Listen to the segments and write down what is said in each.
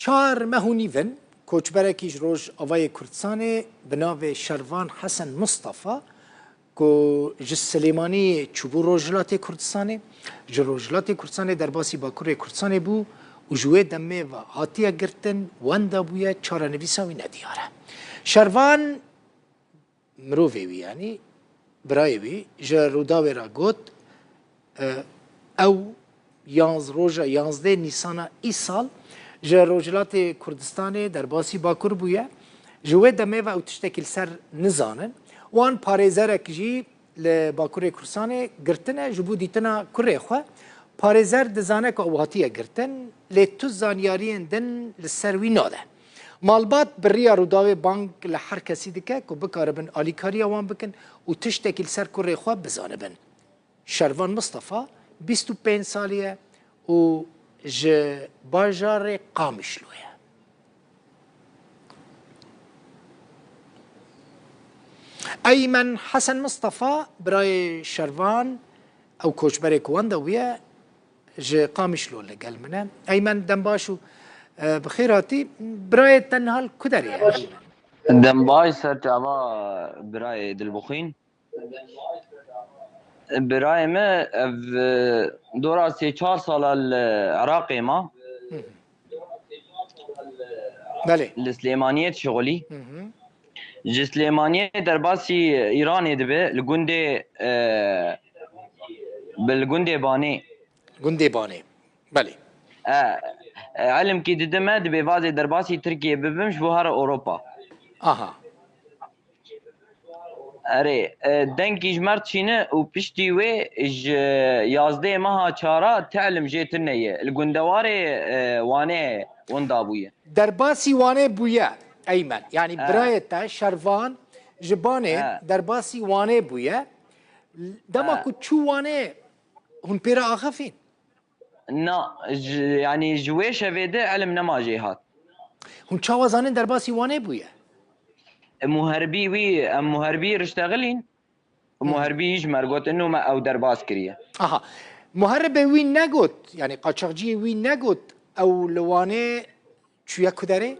چار مهونیون کوچبرکیش روش آوای کردستانه بناو شروان حسن مصطفى کو جس سلیمانی چوبو روجلات کردستانه جروجلات کردستانه در باسی باکور کردستانه بو و جوه دمه و هاتیه گرتن واندا بویا چاره نویساوی ندیاره شروان مروفی وی یعنی برای وی جروداوی را گوت او یانزده نیسانا ای سال جروجلات کردستانه در باسی باکور بویا جوه دمه و او تشتکل سر نزانن وان پارێزەرێک jî li Bakurê Kurdistanê girtine ji bo dîtina kurê xwe parêzer dizane ku ew hatiye girtin lê tu zanyariyên din li ser wî nade. Malbat biriya Rûdawê Bank li her kesî dike ku bikaribin alîkariya wan bikin û tiştekî li ser kurê xwe bizanibin. Şervan Mustafa 25 salî ye û ji bajarê Qamişlo ye. أيمن حسن مصطفى براي شروان أو كوشبري كواندا ويا جي قامشلو اللي قال منا أيمن دنباشو بخيراتي براي تنهال كدري دنباش سرتعبا براي دلبخين براي ما دورا سي 4 سال العراقي ما بله السليمانية شغلي جسليمانية درباسي إيراني دبي الجندي بالجندي باني جندي باني بله علم كي ددما دبي فازي درباسي تركيا ببمش بوهر أوروبا أها أري دنكي جمرت شينه وبشتي وي يازدي مها شارا تعلم جيتنية الجندواري واني وندابوية درباسي واني بويا أيمن يعني برايتا شروان جباني درباسي واني بويا دما كتشو واني هن بيرا آخفين نا يعني جويشة فيدا علم نما جيهات هن شاوزانين درباسي واني بويا مهربي وي مهربي رشتغلين مهربي يجمر قلت انه ما او درباس كريه اها مهربي وين نقوت يعني قاچاقجي وين نقوت او لواني شويا كدري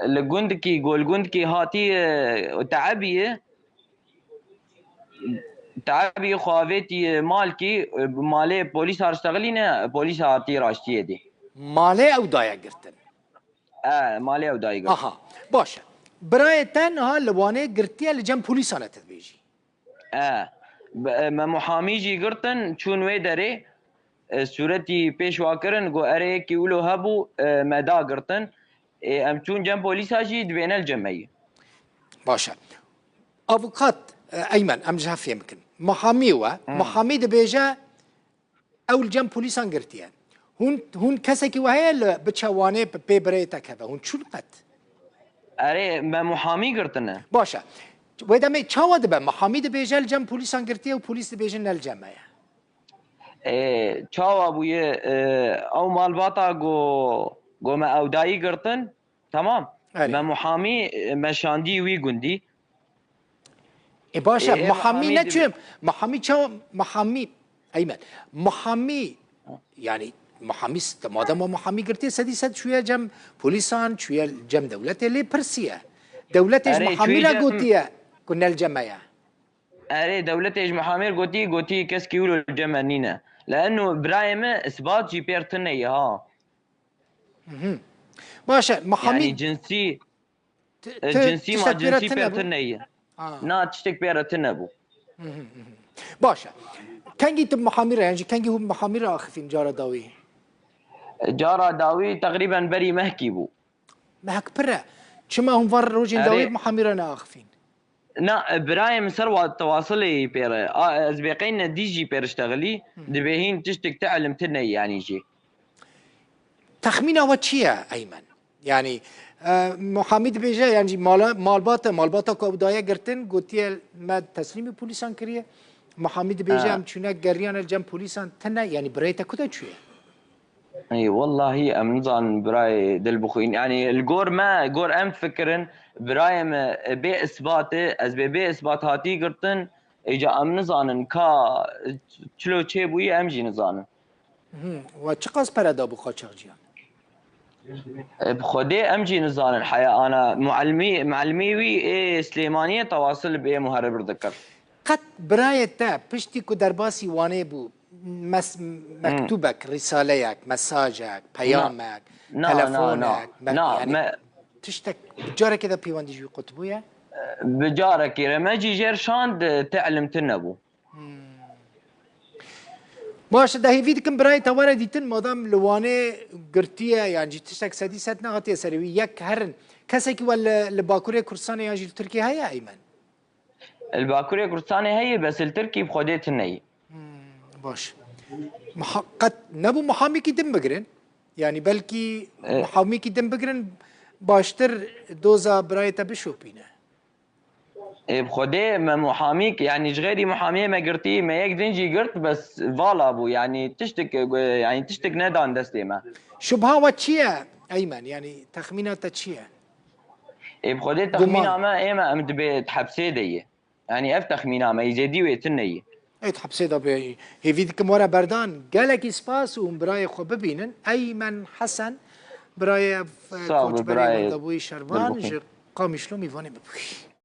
لجندكي يقول جندكي هاتي تعبي خوافيتي مالكي مالي بوليس هاشتغلينا بوليس هاتي راشتيه دي مالي او دايا قرتن مالي او دايا قرتن اها باشا برايتن ها لواني قرتيه لجنب بوليس انا تدبيجي ما محامي جي قرتن شون ويدري صورتي پیشوا کرن گو اره کی ولو هبو مدا قرتن ام چون جنب بوليس هاجي دبين الجمعيه باشا افوكات ايمن ام جهف يمكن محامي دبيجا او الجنب بوليسان قرتيان هون كسكي وهي بتشواني بيبريتك هذا هون شو قت اره ما محامي قرتنا باشا ودا مي تشاو دبا محامي دبيجا الجنب بوليسان قرتيه وبوليس دبيجا الجمعيه چاوا بويه او مالباتا جو ما او داي قرطن تمام ما محامي مشاندي وي قندي باشا محامي نتشم محامي چاو محامي ايمن محامي يعني محامي مادام محامي قرتي سدي سد شويه جم بوليسان شويه جم دولته لي برسيه دولته محامي لا قوتيه كنا الجمعيه اري دولته محامي قوتي كس كيولو الجمعنينا لانه برايم اثبات جي بيرتني ها باشا محامي يعني جنسي ما جنسي بيرتني نا تشتك بيرتنا بو باشا كان جيت محامي يعني كان جي محامي اخفين جارة داوي تقريبا بري مهكي بو مهك برا شما هم فر روجين داوي محامي انا اخفين نا برايم سروة تواصلي بير ازبيقين ديجي بير اشتغلي دبيهين تشتك تعلم تني يعني جي تخمينه وتشيا ايمن يعني محمد بيجا يعني مالباتا كوبدايا قرتن قوتي ما تسليم بوليسان كريه محمد بيجا ام چونه گريان الجم بوليسان تنا يعني بريتا كدا شويه اي والله امنظن براي دلبخين يعني الجور ما جور ام فكرن برايم بي اثباته از بي اثبات هاتي قرتن اجا امنظن كا چلو چه بوي ام جي نظانن و چه قاس پردا بو قاچاقچیان بخودي امجي نزال الحياة انا معلمي وي اي سليمانية تواصل باي مهرب ذكر قد برای تا پشتی که در باسی وانه بو مکتوبک رسالهک مساجک پیامک تلفونک نا تشتك جارة كذا بيواندي جو قطبويا بجارك رمجي جير شاند تعلم تنبو باش ده هيفيد كم براي توارا ديتن مادام لوانه قرتيه يعني جي تشتك سدي ست نغطيه سريوي يك هرن كسيك ولا لباكوريا كرساني ياجي التركي هيا ايمن الباكوريا كردستاني هي بس التركي بخوديت الني باش قد نبو محامي كي دم بقرن يعني بلكي محامي كي دم بقرن باشتر دوزا براي تبشو بينا بخودي ما محاميك يعني غيري محاميه ما قرتي ما يقدنجي قرت بس فالا ابو يعني تشتك ندان دستي ما شبهه واتشيا ايمن يعني تخمينات تشيا بخودي تخمينه ما اما امد بيت حبسي دي يعني اف تخمينه ما يزيدي ويتني اي تحبسي دبي هي فيدكم ورا بردان قالك سباس ومبراي خو ببينن ايمن حسن براي كوتش براي ودبوي شربان قام يشلو ميفاني ببوي